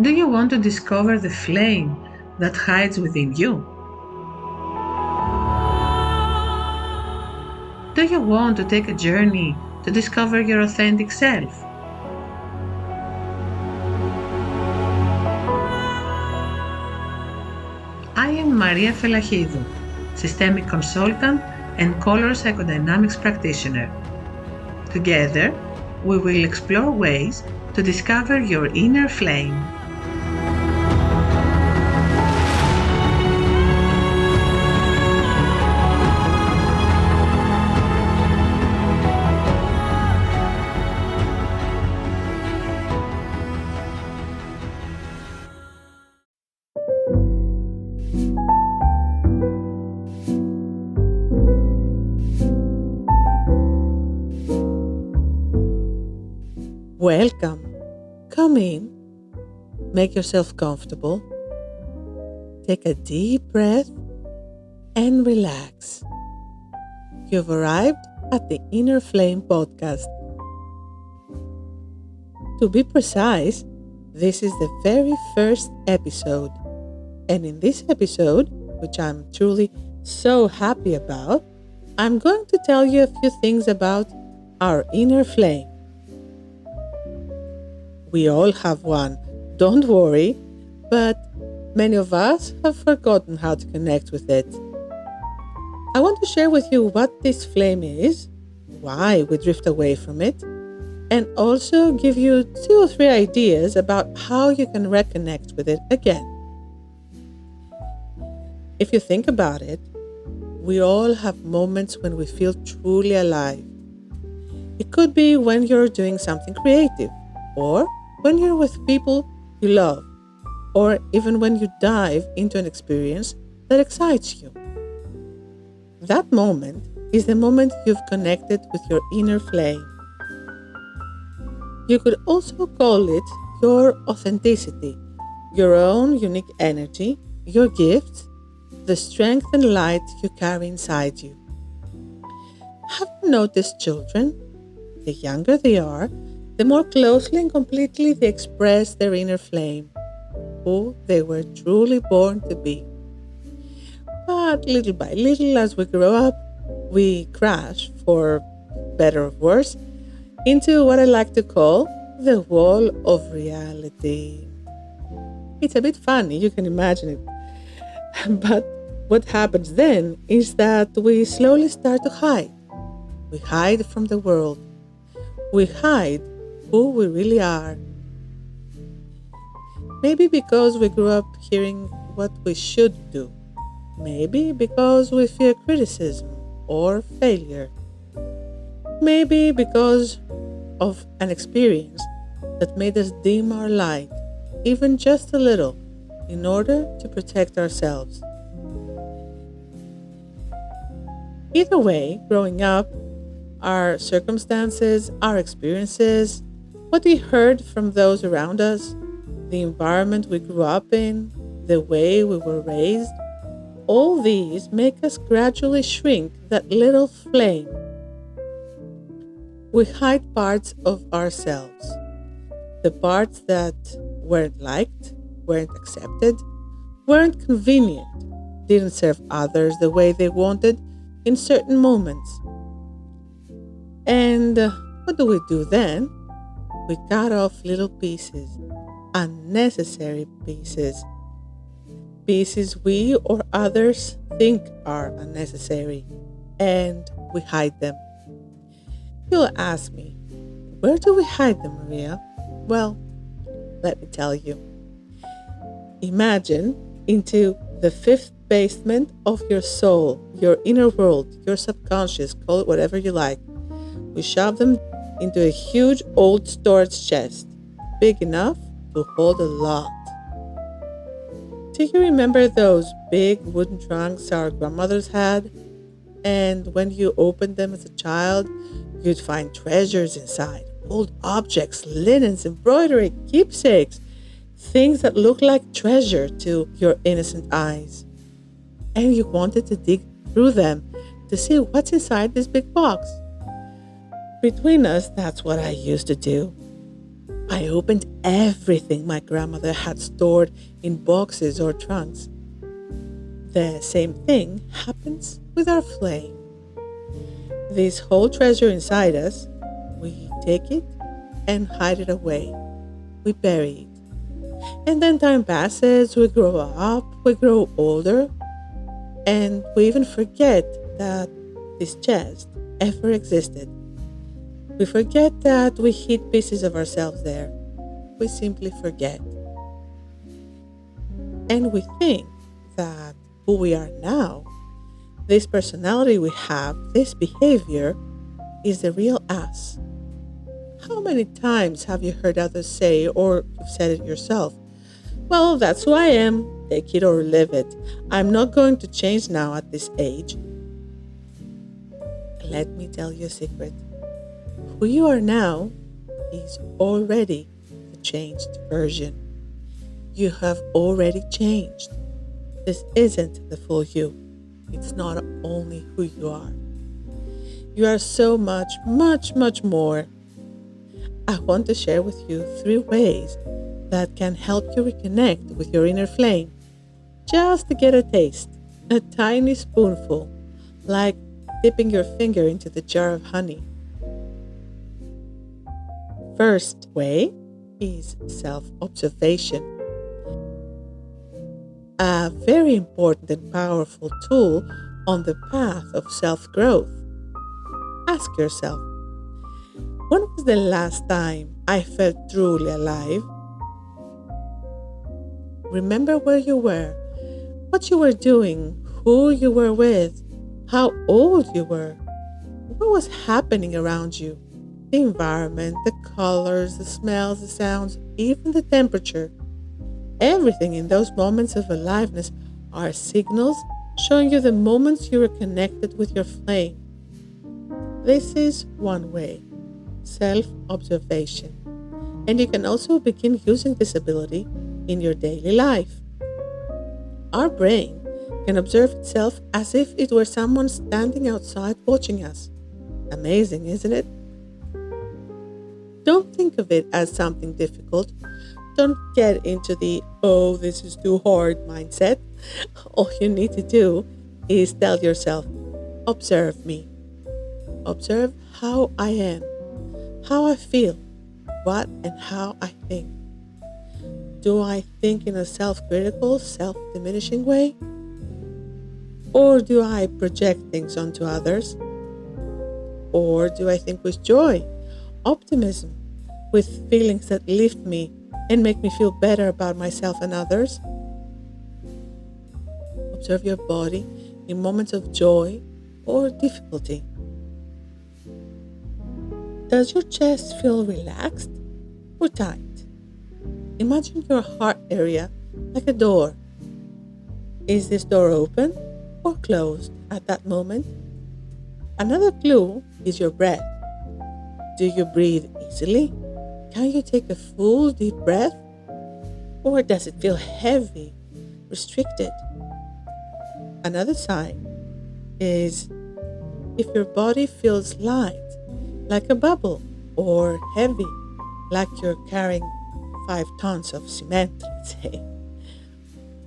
Do you want to discover the flame that hides within you? Do you want to take a journey to discover your authentic self? I am Maria Felachidou, systemic consultant and color psychodynamics practitioner. Together, we will explore ways to discover your inner flame. Welcome. Come in. Make yourself comfortable. Take a deep breath and relax. You've arrived at the Inner Flame podcast. To be precise, this is the very first episode. And in this episode, which I'm truly so happy about, I'm going to tell you a few things about our inner flame. We all have one, don't worry, but many of us have forgotten how to connect with it. I want to share with you what this flame is, why we drift away from it, and also give you 2 or 3 ideas about how you can reconnect with it again. If you think about it, we all have moments when we feel truly alive. It could be when you're doing something creative, or when you're with people you love, or even when you dive into an experience that excites you. That moment is the moment you've connected with your inner flame. You could also call it your authenticity, your own unique energy, your gifts, the strength and light you carry inside you. Have you noticed children? The younger they are, the more closely and completely they express their inner flame, who they were truly born to be. But little by little, as we grow up, we crash, for better or worse, into what I like to call the wall of reality. It's a bit funny, you can imagine it. But what happens then is that we slowly start to hide. We hide from the world. We hide who we really are. Maybe because we grew up hearing what we should do. Maybe because we fear criticism or failure. Maybe because of an experience that made us dim our light, even just a little, in order to protect ourselves. Either way, growing up, our circumstances, our experiences, what we heard from those around us, the environment we grew up in, the way we were raised, all these make us gradually shrink that little flame. We hide parts of ourselves, the parts that weren't liked, weren't accepted, weren't convenient, didn't serve others the way they wanted in certain moments. And what do we do then? We cut off little pieces, unnecessary pieces, pieces we or others think are unnecessary, and we hide them. You'll ask me, where do we hide them, Maria? Well, let me tell you. Imagine into the 5th basement of your soul, your inner world, your subconscious, call it whatever you like. We shove them into a huge old storage chest, big enough to hold a lot. Do you remember those big wooden trunks our grandmothers had? And when you opened them as a child, you'd find treasures inside, old objects, linens, embroidery, keepsakes, things that look like treasure to your innocent eyes. And you wanted to dig through them to see what's inside this big box. Between us, that's what I used to do. I opened everything my grandmother had stored in boxes or trunks. The same thing happens with our flame. This whole treasure inside us, we take it and hide it away. We bury it. And then time passes, we grow up, we grow older, and we even forget that this chest ever existed. We forget that we hid pieces of ourselves there. We simply forget. And we think that who we are now, this personality we have, this behavior, is the real us. How many times have you heard others say, or you've said it yourself, well, that's who I am, take it or leave it. I'm not going to change now at this age. Let me tell you a secret. Who you are now is already the changed version. You have already changed. This isn't the full you. It's not only who you are. You are so much, much, much more. I want to share with you 3 ways that can help you reconnect with your inner flame. Just to get a taste, a tiny spoonful, like dipping your finger into the jar of honey. First way is self-observation. A very important and powerful tool on the path of self-growth. Ask yourself, when was the last time I felt truly alive? Remember where you were, what you were doing, who you were with, how old you were, what was happening around you, the environment, the colors, the smells, the sounds, even the temperature. Everything in those moments of aliveness are signals showing you the moments you were connected with your flame. This is one way, self-observation. And you can also begin using this ability in your daily life. Our brain can observe itself as if it were someone standing outside watching us. Amazing, isn't it? Don't think of it as something difficult. Don't get into the, oh, this is too hard mindset. All you need to do is tell yourself, observe me. Observe how I am, how I feel, what and how I think. Do I think in a self-critical, self-diminishing way? Or do I project things onto others? Or do I think with joy, optimism, with feelings that lift me and make me feel better about myself and others? Observe your body in moments of joy or difficulty. Does your chest feel relaxed or tight? Imagine your heart area like a door. Is this door open or closed at that moment? Another clue is your breath. Do you breathe easily? Can you take a full deep breath? Or does it feel heavy, restricted? Another sign is if your body feels light, like a bubble, or heavy, like you're carrying 5 tons of cement, let's say.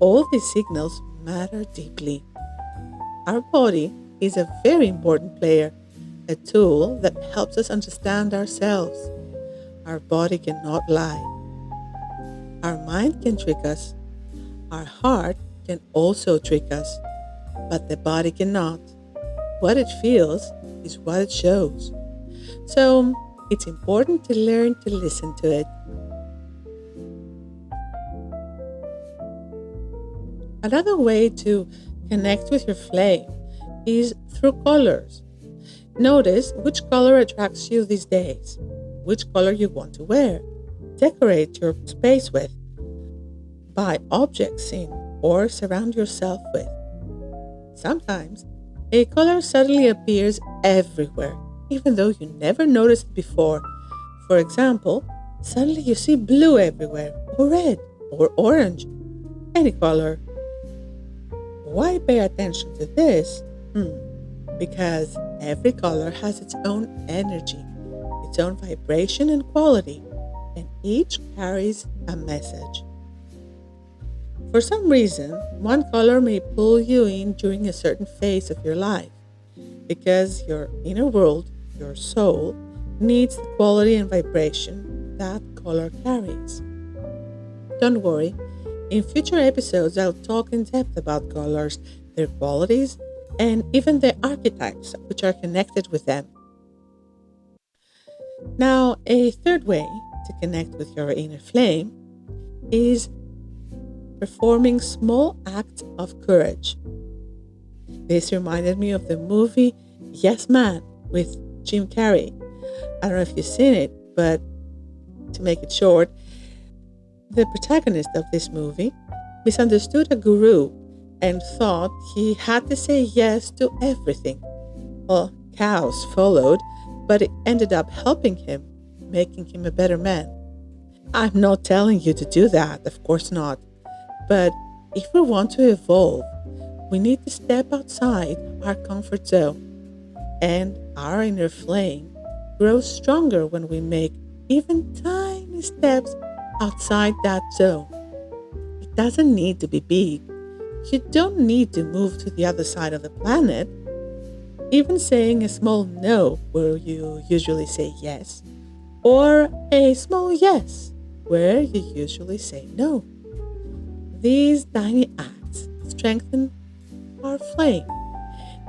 All these signals matter deeply. Our body is a very important player, a tool that helps us understand ourselves. Our body cannot lie. Our mind can trick us. Our heart can also trick us, but the body cannot. What it feels is what it shows. So it's important to learn to listen to it. Another way to connect with your flame is through colors. Notice which color attracts you these days, which color you want to wear. Decorate your space with. Buy objects in or surround yourself with. Sometimes a color suddenly appears everywhere, even though you never noticed it before. For example, suddenly you see blue everywhere, or red, or orange, any color. Why pay attention to this? Because every color has its own energy, its own vibration and quality. and each carries a message. For some reason, one color may pull you in during a certain phase of your life because your inner world, your soul, needs the quality and vibration that color carries. Don't worry, in future episodes, I'll talk in depth about colors, their qualities, and even the archetypes which are connected with them. Now, a third way to connect with your inner flame is performing small acts of courage. This reminded me of the movie Yes Man with Jim Carrey. I don't know if you've seen it, but to make it short, the protagonist of this movie misunderstood a guru and thought he had to say yes to everything. Well, cows followed, but it ended up helping him, making him a better man. I'm not telling you to do that, of course not. But if we want to evolve, we need to step outside our comfort zone. And our inner flame grows stronger when we make even tiny steps outside that zone. It doesn't need to be big. You don't need to move to the other side of the planet. Even saying a small no where you usually say yes, or a small yes where you usually say no. These tiny acts strengthen our flame.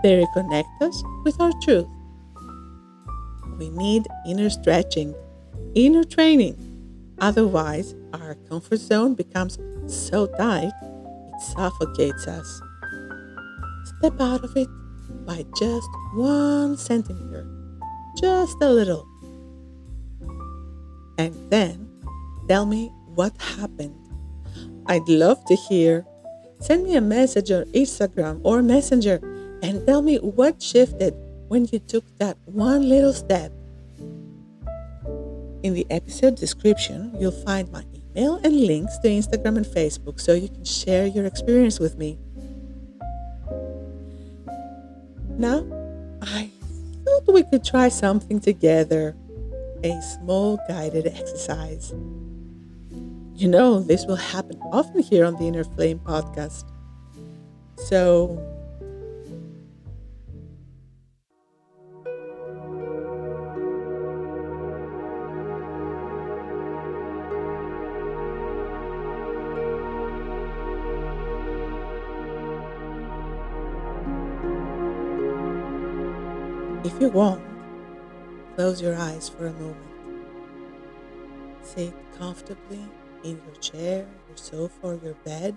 They reconnect us with our truth. We need inner stretching, inner training. Otherwise, our comfort zone becomes so tight, it suffocates us. Step out of it by just 1 centimeter, just a little. And then tell me what happened. I'd love to hear. Send me a message on Instagram or Messenger and tell me what shifted when you took that one little step. In the episode description, you'll find my email and links to Instagram and Facebook so you can share your experience with me. Now, I thought we could try something together, a small guided exercise. You know, this will happen often here on the Inner Flame podcast. So, if you want, close your eyes for a moment. Sit comfortably in your chair, your sofa, or your bed.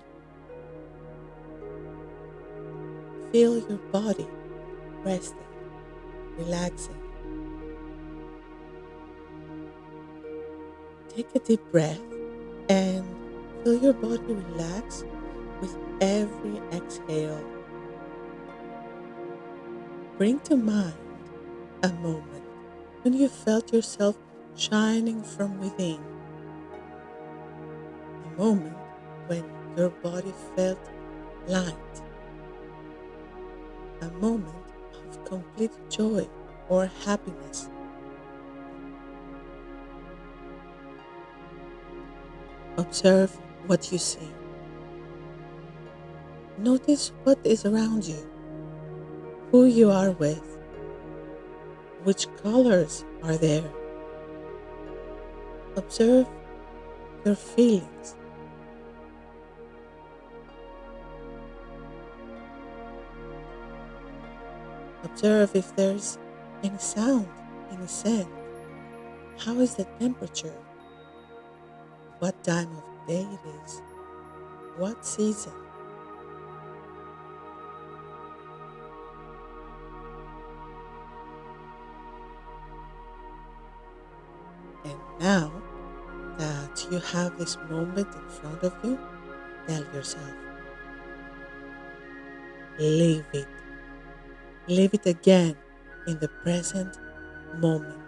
Feel your body resting, relaxing. Take a deep breath and feel your body relax with every exhale. Bring to mind a moment when you felt yourself shining from within. A moment when your body felt light. A moment of complete joy or happiness. Observe what you see. Notice what is around you, who you are with, which colors are there. Observe your feelings. Observe if there's any sound, any scent. How is the temperature? What time of day it is? What season? And now that you have this moment in front of you, tell yourself, live it. Live it again in the present moment.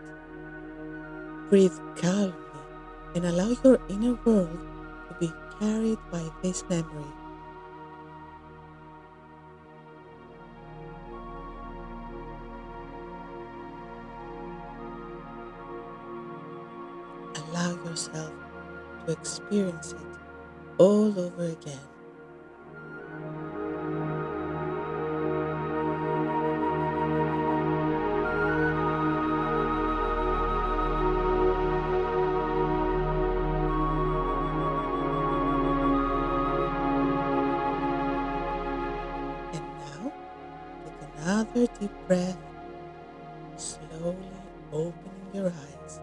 Breathe calmly and allow your inner world to be carried by this memory. Allow yourself to experience it all over again. And now, take another deep breath, slowly opening your eyes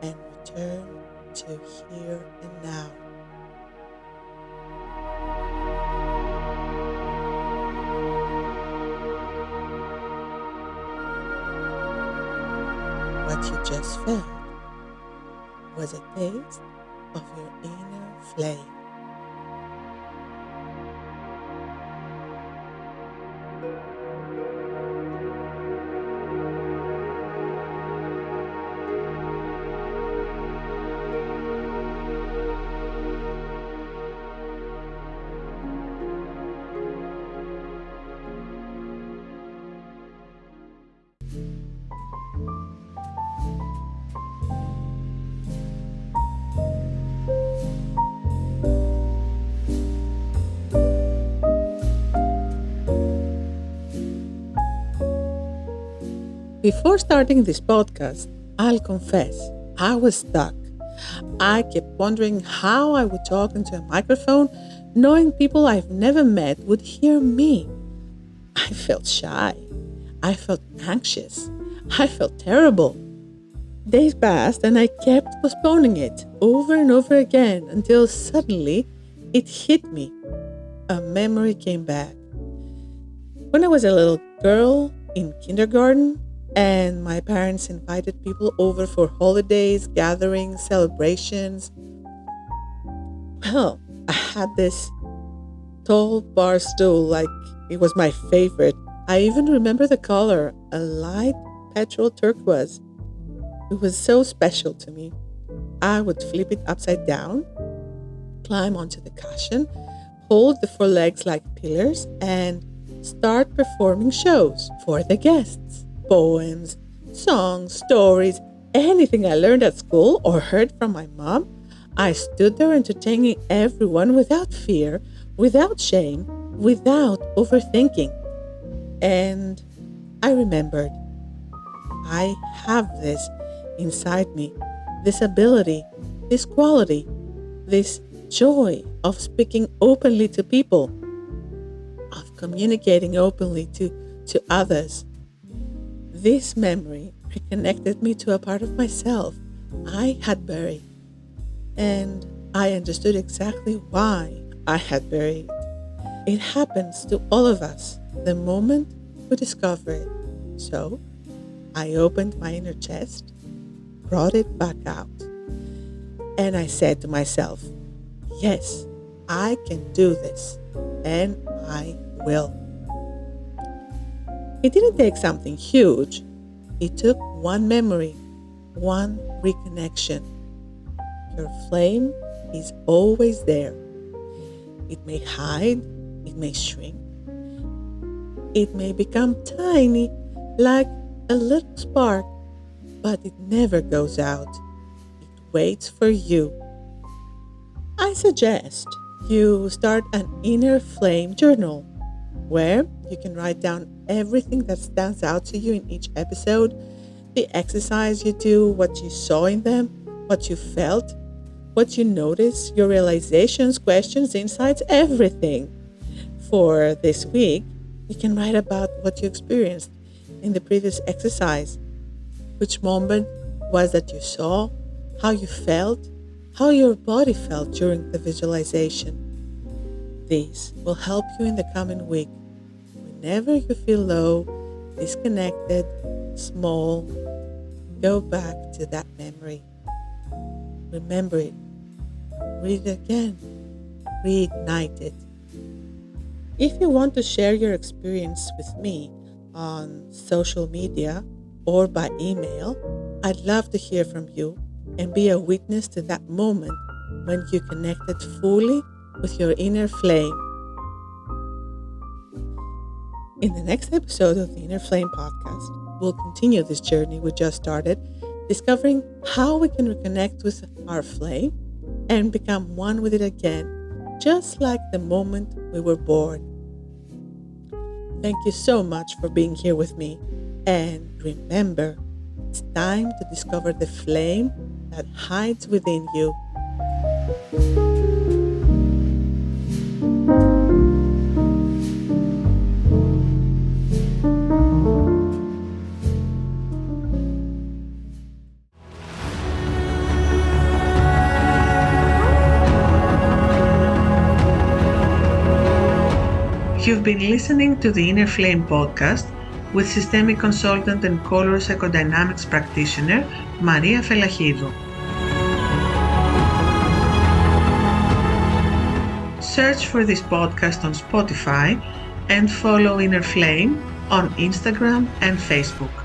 and return to here and now. What you just felt was a taste of your inner flame. Before starting this podcast, I'll confess, I was stuck. I kept wondering how I would talk into a microphone, knowing people I've never met would hear me. I felt shy. I felt anxious. I felt terrible. Days passed and I kept postponing it over and over again until suddenly it hit me. A memory came back. When I was a little girl in kindergarten, and my parents invited people over for holidays, gatherings, celebrations. Well, I had this tall bar stool, like it was my favorite. I even remember the color, a light petrol turquoise. It was so special to me. I would flip it upside down, climb onto the cushion, hold the four legs like pillars, and start performing shows for the guests. Poems, songs, stories, anything I learned at school or heard from my mom. I stood there entertaining everyone without fear, without shame, without overthinking. And I remembered, I have this inside me, this ability, this quality, this joy of speaking openly to people, of communicating openly to others. This memory reconnected me to a part of myself I had buried, and I understood exactly why I had buried it. It happens to all of us the moment we discover it. So I opened my inner chest, brought it back out, and I said to myself, yes, I can do this, and I will. It didn't take something huge. It took one memory, one reconnection. Your flame is always there. It may hide, it may shrink, it may become tiny, like a little spark, but it never goes out. It waits for you. I suggest you start an inner flame journal where you can write down everything that stands out to you in each episode, the exercise you do, what you saw in them, what you felt, what you noticed, your realizations, questions, insights, everything. For this week, you can write about what you experienced in the previous exercise. Which moment was that you saw, how you felt, how your body felt during the visualization. This will help you in the coming week. Whenever you feel low, disconnected, small, go back to that memory. Remember it. Read it again. Reignite it. If you want to share your experience with me on social media or by email, I'd love to hear from you and be a witness to that moment when you connected fully with your inner flame. In the next episode of the Inner Flame podcast, we'll continue this journey we just started discovering how we can reconnect with our flame and become one with it again, just like the moment we were born. Thank you so much for being here with me. And remember, it's time to discover the flame that hides within you. You've been listening to the Inner Flame podcast with systemic consultant and color psychodynamics practitioner Maria Felahidou. Search for this podcast on Spotify and follow Inner Flame on Instagram and Facebook.